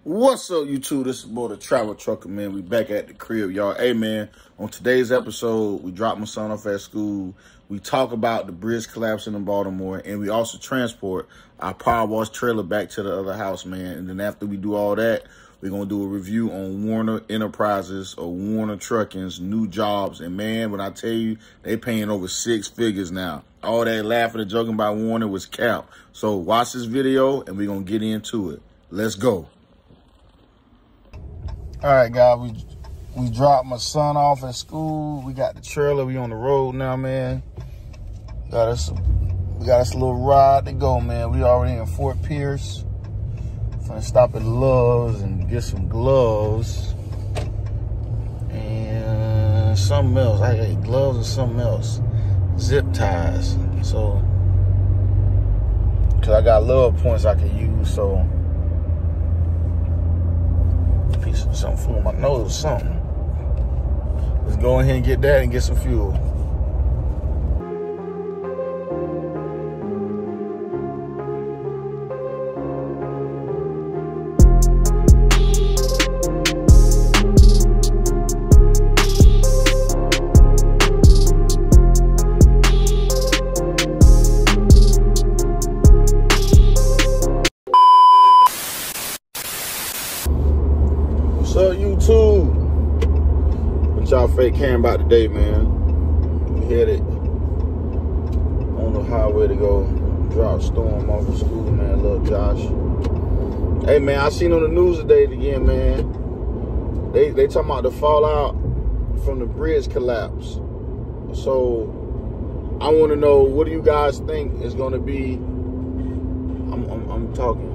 What's up, YouTube? This is boy the Travel Trucker, man. We back at the crib, y'all. Hey, man, on today's episode, we dropped my son off at school. We talk about the bridge collapsing in Baltimore, and we also transport our power wash trailer back to the other house, man. And then after we do all that, we're going to do a review on Werner Enterprises or Werner Trucking's new jobs. And, man, when I tell you, they paying over 6 figures now. All that laughing and joking about Werner was cap. So watch this video, and we're going to get into it. Let's go. All right, guys, we dropped my son off at school. We got the trailer. We on the road now, man. We got us a little ride to go, man. We already in Fort Pierce. Finna stop at Love's and get some gloves and something else. I ate gloves and something else. Zip ties. So, cause I got love points I can use, so. Piece of something flew in my nose or something. Let's go ahead and get that and get some fuel. What's up, YouTube? What y'all fake caring about today, man? We headed on the highway to go drop Storm off of school, man. Little Josh. Hey, man, I seen on the news today again, man. They talking about the fallout from the bridge collapse. So I want to know, what do you guys think is going to be? I'm talking.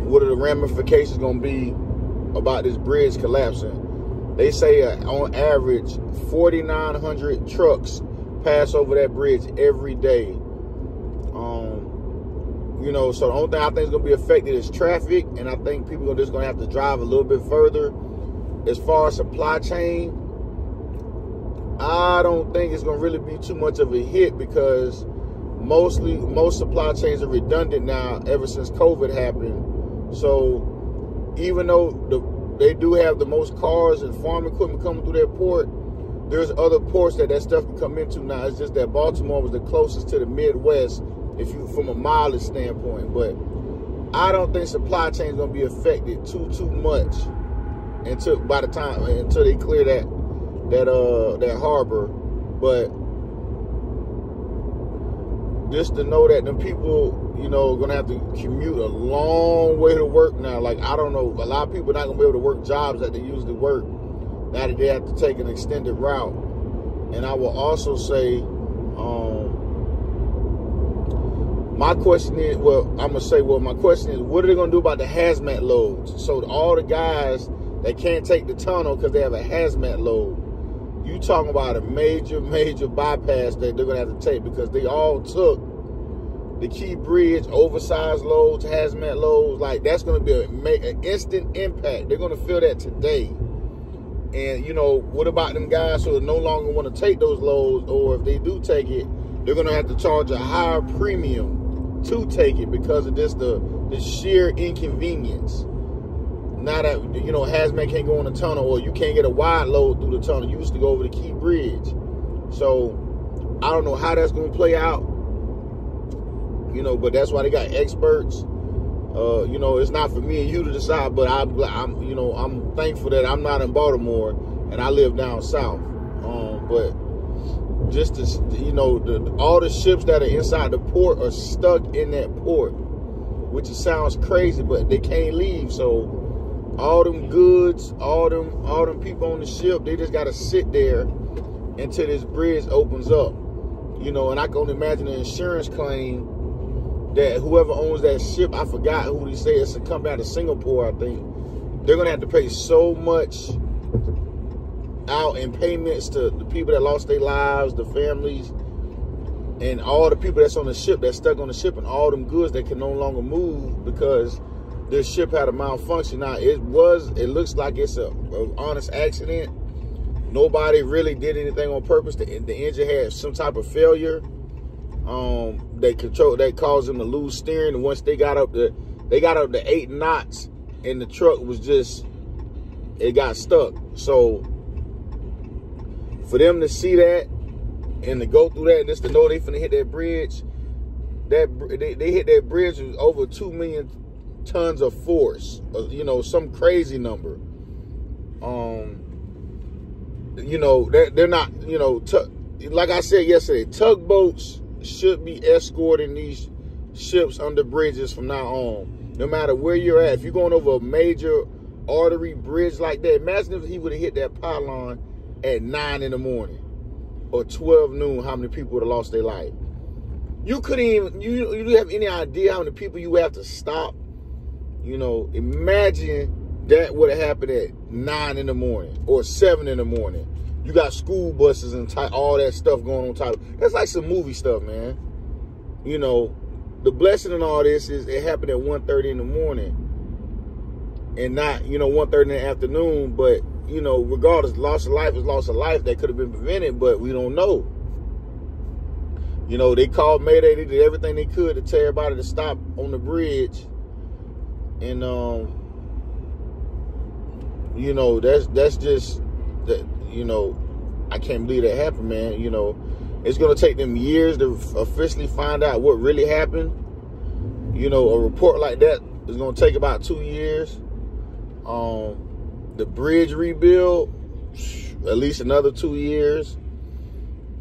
What are the ramifications going to be about this bridge collapsing? They say on average 4,900 trucks pass over that bridge every day. You know, so the only thing I think is going to be affected is traffic, and I think people are just going to have to drive a little bit further. As far as supply chain, I don't think it's going to really be too much of a hit, because most supply chains are redundant now ever since COVID happened. So even though they do have the most cars and farm equipment coming through their port, there's other ports that stuff can come into now. It's just that Baltimore was the closest to the Midwest, if you from a mileage standpoint. But I don't think supply chain is going to be affected too much until they clear that harbor. But just to know that the people, you know, are going to have to commute a long way to work now. Like, I don't know, a lot of people are not going to be able to work jobs that they usually work now that they have to take an extended route. And I will also say, my question is, my question is, what are they going to do about the hazmat loads? So all the guys that can't take the tunnel because they have a hazmat load, you talking about a major bypass that they're going to have to take, because they all took the Key Bridge, oversized loads, hazmat loads. Like, that's going to be an instant impact. They're going to feel that today. And, you know, what about them guys who no longer want to take those loads, or if they do take it, they're going to have to charge a higher premium to take it because of just the sheer inconvenience. Now that, you know, hazmat can't go in the tunnel, or you can't get a wide load through the tunnel. You used to go over the Key Bridge. So I don't know how that's going to play out, you know, but that's why they got experts. You know, it's not for me and you to decide, but I'm you know, I'm thankful that I'm not in Baltimore and I live down south. But just to, you know, all the ships that are inside the port are stuck in that port, which it sounds crazy, but they can't leave. So all them goods, all them people on the ship, they just got to sit there until this bridge opens up. You know, and I can only imagine an insurance claim that whoever owns that ship, I forgot who they say, it's a company out of Singapore, I think. They're going to have to pay so much out in payments to the people that lost their lives, the families, and all the people that's on the ship, that's stuck on the ship, and all them goods that can no longer move because this ship had a malfunction. Now, it looks like it's an honest accident. Nobody really did anything on purpose. The engine had some type of failure. That caused them to lose steering. And once they got up to 8 knots, and the truck was just, it got stuck. So for them to see that and to go through that, and just to know they finna hit that bridge, they hit that bridge with over 2 million tons of force, you know, some crazy number. You know, they're not, you know, like I said yesterday, tugboats should be escorting these ships under bridges from now on, no matter where you're at. If you're going over a major artery bridge like that, imagine if he would have hit that pylon at 9 in the morning or 12 noon, how many people would have lost their life. You couldn't even, you have any idea how many people you have to stop? You know, imagine that would have happened at 9 in the morning or 7 in the morning. You got school buses and all that stuff going on top. That's like some movie stuff, man. You know, the blessing in all this is it happened at 1:30 in the morning and not, you know, 1:30 in the afternoon. But, you know, regardless, loss of life is loss of life that could have been prevented, but we don't know. You know, they called Mayday. They did everything they could to tell everybody to stop on the bridge. And, you know, that's just, that, you know, I can't believe that happened, man. You know, it's going to take them years to officially find out what really happened. You know, a report like that is going to take about 2 years. The bridge rebuild, at least another 2 years.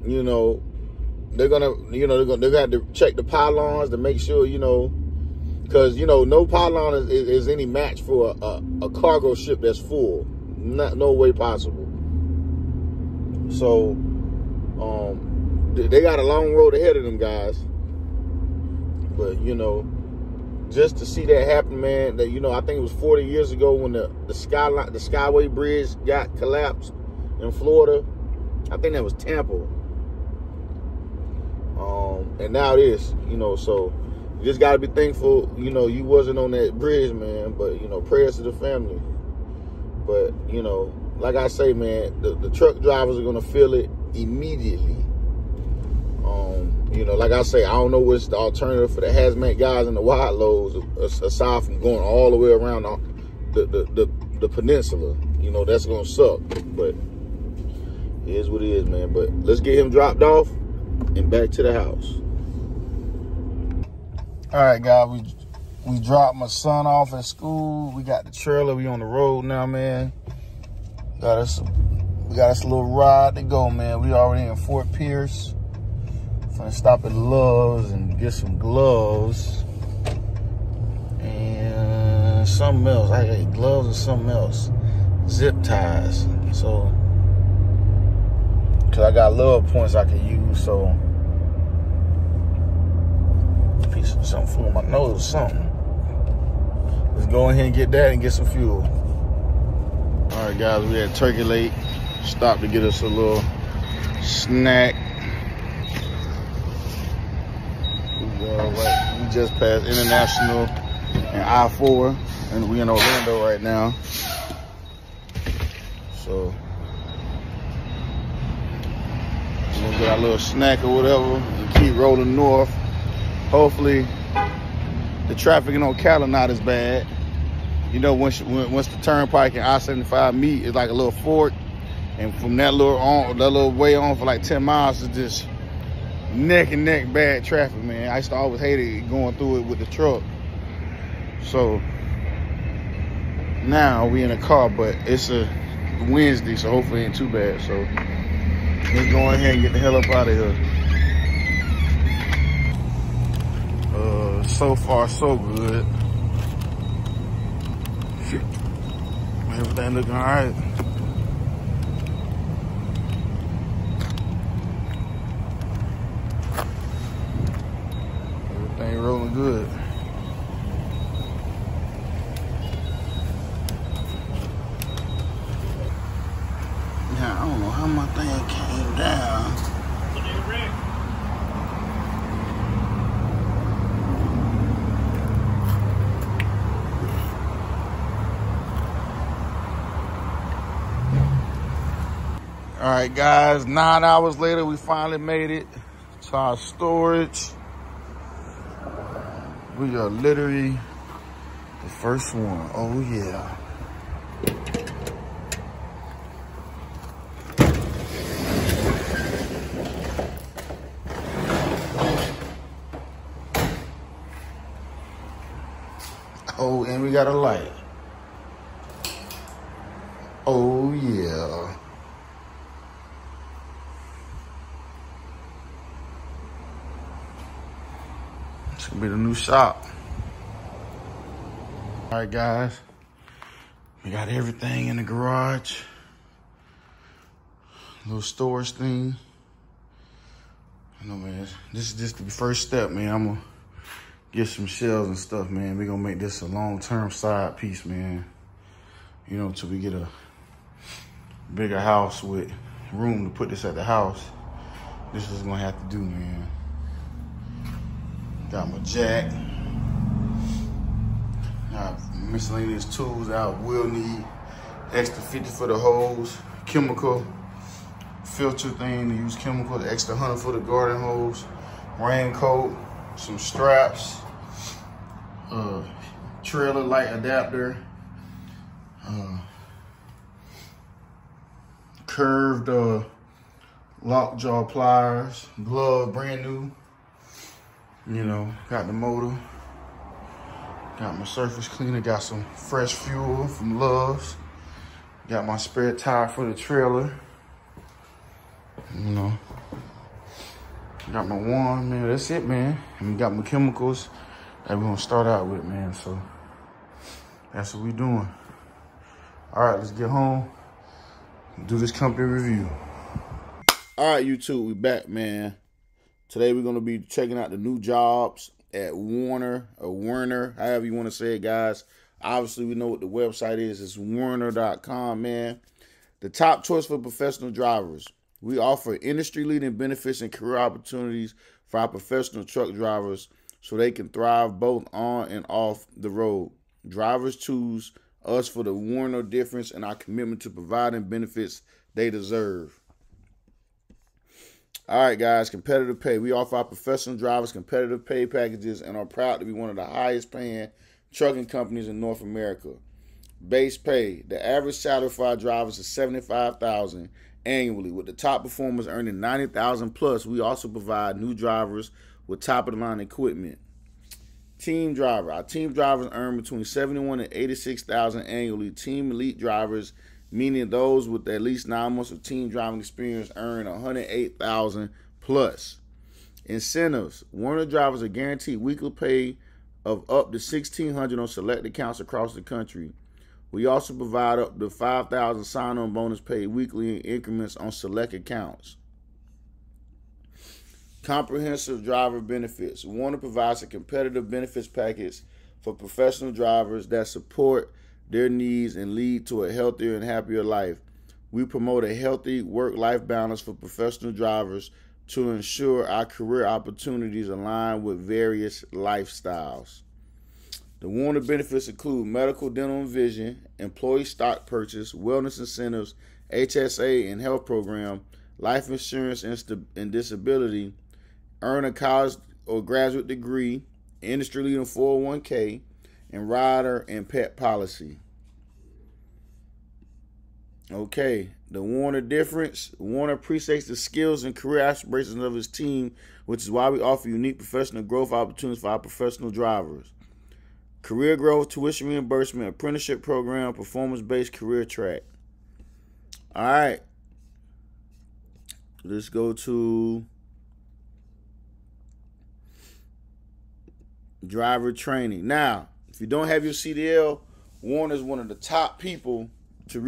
You know, they're going to have to check the pylons to make sure, you know, because, you know, no pylon is any match for a cargo ship that's full. No way possible. So, they got a long road ahead of them, guys. But, you know, just to see that happen, man, that, you know, I think it was 40 years ago when the Skyway Bridge got collapsed in Florida. I think that was Tampa. And now this, you know, so you just got to be thankful, you know, you wasn't on that bridge, man. But, you know, prayers to the family. But, you know, like I say, man, the truck drivers are going to feel it immediately. You know, like I say, I don't know what's the alternative for the hazmat guys and the wide loads, aside from going all the way around the peninsula. You know, that's going to suck. But it is what it is, man. But let's get him dropped off and back to the house. All right, guys, we dropped my son off at school. We got the trailer. We on the road now, man. We got us a little ride to go, man. We already in Fort Pierce. Finna stop at Love's and get some gloves and something else. I got gloves and something else. Zip ties. So, cause I got Love points I can use. So, piece of something flew in my nose or something. Let's go ahead and get that and get some fuel. All right, guys, we at Turkey Lake. Stopped to get us a little snack. We just passed International and I-4, and we in Orlando right now. So we're gonna get our little snack or whatever and keep rolling north. Hopefully the traffic in Ocala not as bad. You know, once the turnpike and I-75 meet, it's like a little fork, and from that little way on for like 10 miles is just neck and neck bad traffic, man. I used to always hate it going through it with the truck. So now we in a car, but it's a Wednesday, so hopefully it ain't too bad. So let's go ahead and get the hell up out of here. So far so good. Everything looking all right. Everything rolling good. Now, I don't know how my thing came down. All right, guys, 9 hours later, we finally made it to our storage. We are literally The first one. Oh, yeah. Oh, and we got a light. Oh, yeah. This will be the new shop. All right, guys. We got everything in the garage. Little storage thing. I know, man. This is just the first step, man. I'm gonna get some shelves and stuff, man. We're gonna make this a long-term side piece, man. You know, till we get a bigger house with room to put this at the house. This is gonna have to do, man. Got my jack. Got miscellaneous tools I will need. Extra 50 for the hose. Chemical filter thing to use chemical. The extra 100 for the garden hose. Raincoat. Some straps. Trailer light adapter. Curved lockjaw pliers. Glove, brand new. You know, got the motor. Got my surface cleaner, got some fresh fuel from Love's. Got my spare tire for the trailer. You know, got my wand, man, that's it, man. And we got my chemicals that we're gonna start out with, man. So that's what we doing. All right, let's get home, do this company review. All right, YouTube, we back, man. Today we're gonna be checking out the new jobs at Werner, or Werner, however you want to say it, guys. Obviously, we know what the website is. It's Werner.com, man. The top choice for professional drivers. We offer industry-leading benefits and career opportunities for our professional truck drivers so they can thrive both on and off the road. Drivers choose us for the Werner difference and our commitment to providing benefits they deserve. All right, guys, competitive pay. We offer our professional drivers competitive pay packages and are proud to be one of the highest paying trucking companies in North America. Base pay. The average salary for our drivers is $75,000 annually, with the top performers earning $90,000 plus. We also provide new drivers with top-of-the-line equipment. Team driver. Our team drivers earn between $71,000 and $86,000 annually. Team elite drivers, meaning those with at least 9 months of team driving experience, earn $108,000 plus. Incentives. Werner drivers are guaranteed weekly pay of up to $1,600 on select accounts across the country. We also provide up to $5,000 sign-on bonus paid weekly in increments on select accounts. Comprehensive driver benefits. Werner provides a competitive benefits package for professional drivers that support their needs and lead to a healthier and happier life. We promote a healthy work-life balance for professional drivers to ensure our career opportunities align with various lifestyles. The Werner benefits include medical, dental, and vision, employee stock purchase, wellness incentives, HSA and health program, life insurance and disability, earn a college or graduate degree, industry-leading 401k, and rider and pet policy. Okay, the Werner difference. Werner appreciates the skills and career aspirations of his team, which is why we offer unique professional growth opportunities for our professional drivers. Career growth, tuition reimbursement, apprenticeship program, performance-based career track. All right, let's go to driver training. Now, if you don't have your CDL, Werner is one of the top people to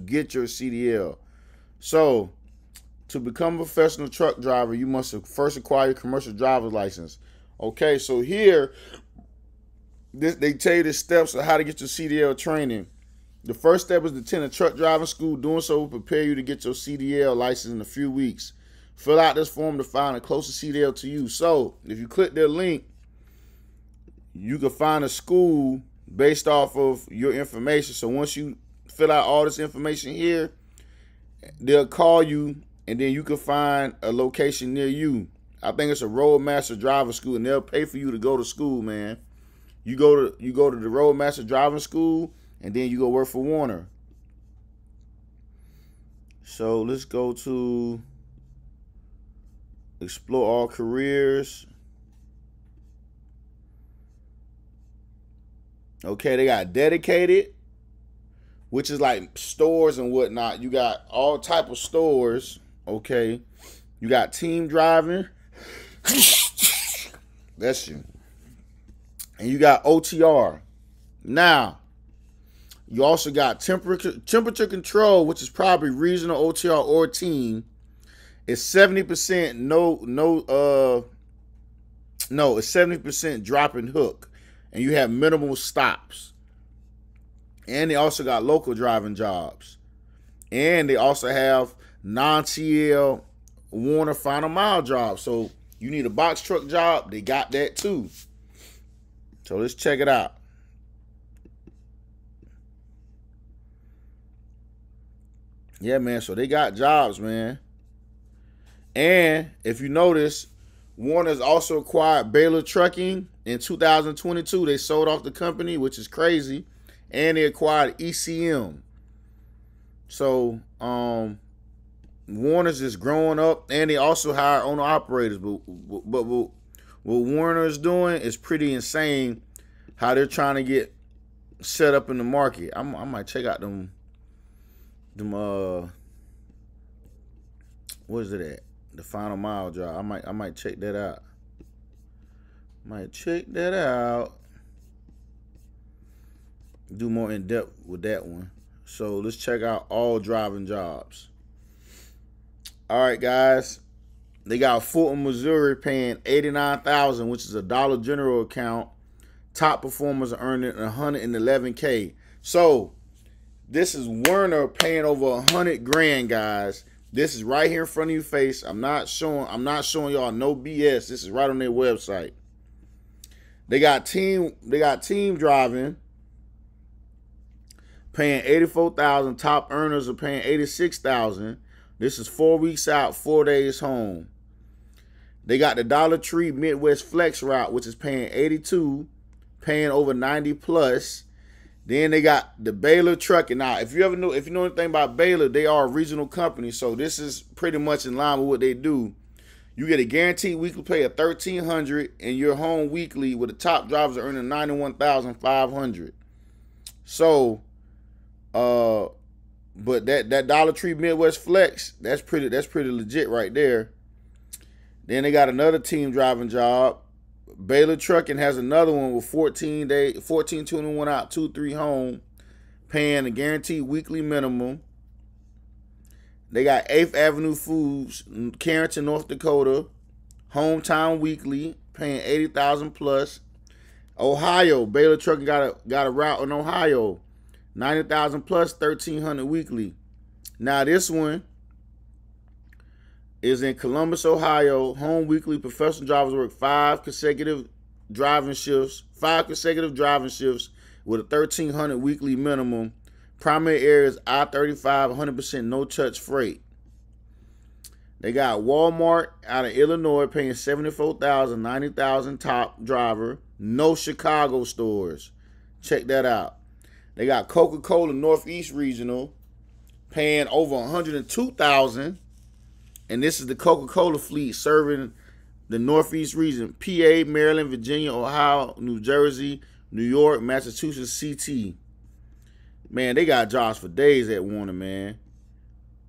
get your CDL. So, to become a professional truck driver, you must first acquire your commercial driver's license. Okay, so here, they tell you the steps of how to get your CDL training. The first step is to attend a truck driving school. Doing so will prepare you to get your CDL license in a few weeks. Fill out this form to find a closest CDL to you. So, if you click their link, you can find a school based off of your information. So once you fill out all this information here, they'll call you, and then you can find a location near you. I think it's a Roadmaster Driver School, and they'll pay for you to go to school, man. You go to the Roadmaster Driving School, and then you go work for Werner. So let's go to explore all careers. Okay, they got dedicated, which is like stores and whatnot. You got all type of stores. Okay, you got team driving. That's you. And you got OTR. Now, you also got temperature control, which is probably regional OTR or team. It's 70% it's 70% drop and hook. And you have minimal stops. And they also got local driving jobs. And they also have non-TL Werner final mile jobs. So you need a box truck job, they got that too. So let's check it out. Yeah, man, so they got jobs, man. And if you notice, Werner's also acquired Baylor Trucking in 2022. They sold off the company, which is crazy. And they acquired ECM. So, Werner's is growing up, and they also hire owner operators. But what Werner is doing is pretty insane. How they're trying to get set up in the market. I might check out them. What is it at? The final mile job. I might check that out. Do more in depth with that one. So let's check out all driving jobs. All right, guys. They got Fulton, Missouri, paying $89,000, which is a Dollar General account. Top performers are earning $111K. So this is Werner paying over $100,000, guys. This is right here in front of your face. I'm not showing y'all no BS. This is right on their website. They got team driving, paying $84,000. Top earners are paying $86,000. This is 4 weeks out, 4 days home. They got the Dollar Tree Midwest Flex route, which is paying $82,000, paying over $90,000 plus. Then they got the Baylor Trucking. Now, if you know anything about Baylor, they are a regional company, so this is pretty much in line with what they do. You get a guaranteed weekly pay of $1,300, and you're home weekly with the top drivers earning $91,500. So, but that Dollar Tree Midwest Flex, that's pretty legit right there. Then they got another team driving job. Baylor Trucking has another one with 14-21 out, 2-3 home, paying a guaranteed weekly minimum. They got 8th Avenue Foods, Carrington, North Dakota, hometown weekly, paying $80,000 plus. Ohio, Baylor Trucking got a route in Ohio, $90,000 plus, $1,300 weekly. Now this one is in Columbus, Ohio. Home weekly. Professional drivers work 5 consecutive driving shifts with a $1,300 weekly minimum. Primary areas I-35, 100% no-touch freight. They got Walmart out of Illinois paying $74,000, $90,000 top driver. No Chicago stores. Check that out. They got Coca-Cola Northeast Regional paying over $102,000. And this is the Coca-Cola fleet serving the Northeast region. PA, Maryland, Virginia, Ohio, New Jersey, New York, Massachusetts, CT. Man, they got jobs for days at Werner, man.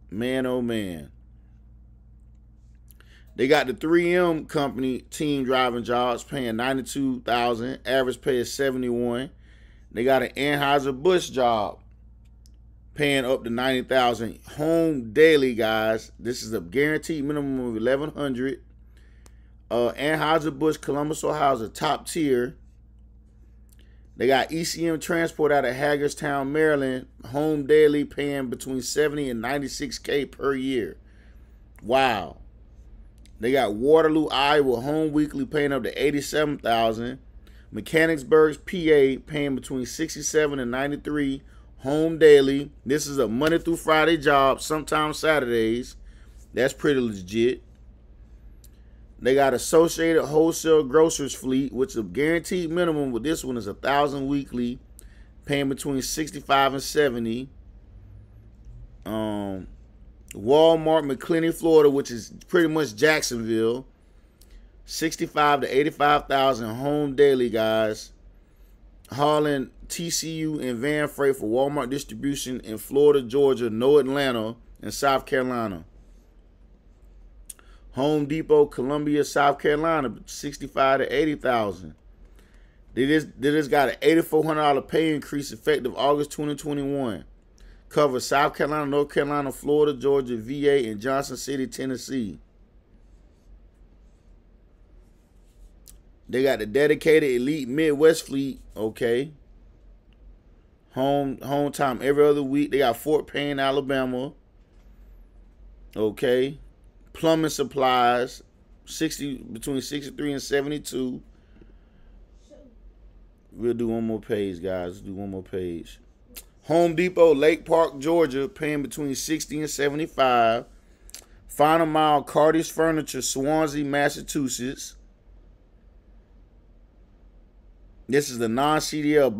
Man, oh, man. They got the 3M company team driving jobs paying $92,000. Average pay is $71,000. They got an Anheuser-Busch job paying up to $90,000. Home daily, guys. This is a guaranteed minimum of $1,100. Anheuser-Busch, Columbus, Ohio is a top tier. They got ECM Transport out of Hagerstown, Maryland. Home daily paying between $70,000 and $96,000 per year. Wow. They got Waterloo, Iowa. Home weekly paying up to $87,000. Mechanicsburg, PA paying between $67,000 and $93,000. Home daily. This is a Monday through Friday job, sometimes Saturdays. That's pretty legit. They got Associated Wholesale Grocers Fleet, which is a guaranteed minimum with this one is 1,000 weekly, paying between 65 and 70. Walmart, McClenny, Florida, which is pretty much Jacksonville, 65 to 85,000 home daily, guys. Hauling TCU and van freight for Walmart distribution in Florida, Georgia, no Atlanta, and South Carolina. Home Depot, Columbia, South Carolina, 65 to 80,000. They just got an $8,400 pay increase effective August 2021. Covers South Carolina, North Carolina, Florida, Georgia, VA, and Johnson City, Tennessee. They got the dedicated elite Midwest fleet, okay. Home time every other week. They got Fort Payne, Alabama, okay. Plumbing supplies, between 63 and 72. We'll do one more page, guys. Let's do one more page. Home Depot, Lake Park, Georgia, paying between 60 and 75. Final Mile, Cardi's Furniture, Swansea, Massachusetts. This is the non-CDL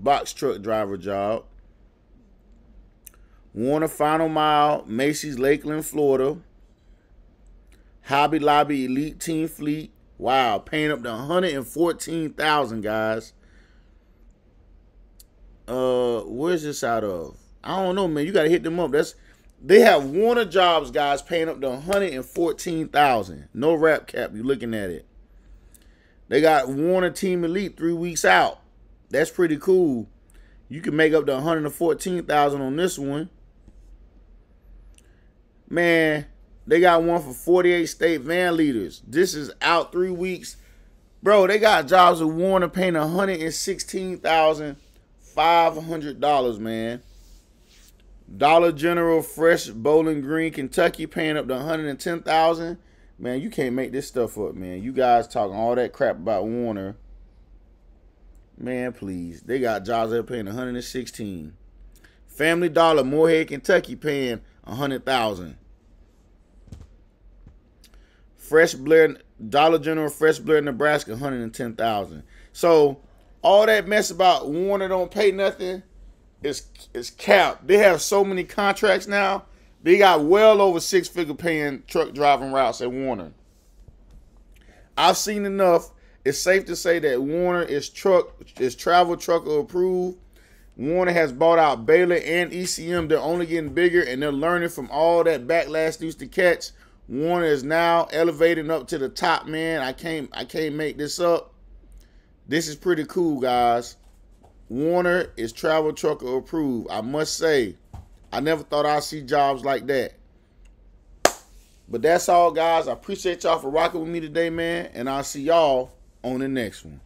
box truck driver job. Warner Final Mile, Macy's, Lakeland, Florida. Hobby Lobby Elite Team Fleet. Wow, paying up to $114,000, guys. Where's this out of? I don't know, man. You gotta hit them up. They have Warner jobs, guys, paying up to $114,000. No wrap cap. You looking at it. They got Warner Team Elite 3 weeks out. That's pretty cool. You can make up to $114,000 on this one. Man, they got one for 48 state van leaders. This is out 3 weeks. Bro, they got jobs with Warner paying $116,500, man. Dollar General Fresh Bowling Green, Kentucky, paying up to $110,000. Man, you can't make this stuff up, man. You guys talking all that crap about Warner. Man, please. They got jobs that are paying $116,000. Family Dollar, Moorhead, Kentucky, paying $100,000. Fresh Blair, Dollar General Fresh Blair, Nebraska, $110,000. So all that mess about Warner don't pay nothing is capped. They have so many contracts now. They got well over 6-figure paying truck driving routes at Warner. I've seen enough. It's safe to say that Warner is travel trucker approved. Warner has bought out Baylor and ECM. They're only getting bigger, and they're learning from all that backlash they used to catch. Warner is now elevating up to the top, man. I can't make this up. This is pretty cool, guys. Warner is travel trucker approved. I must say, I never thought I'd see jobs like that. But that's all, guys. I appreciate y'all for rocking with me today, man. And I'll see y'all on the next one.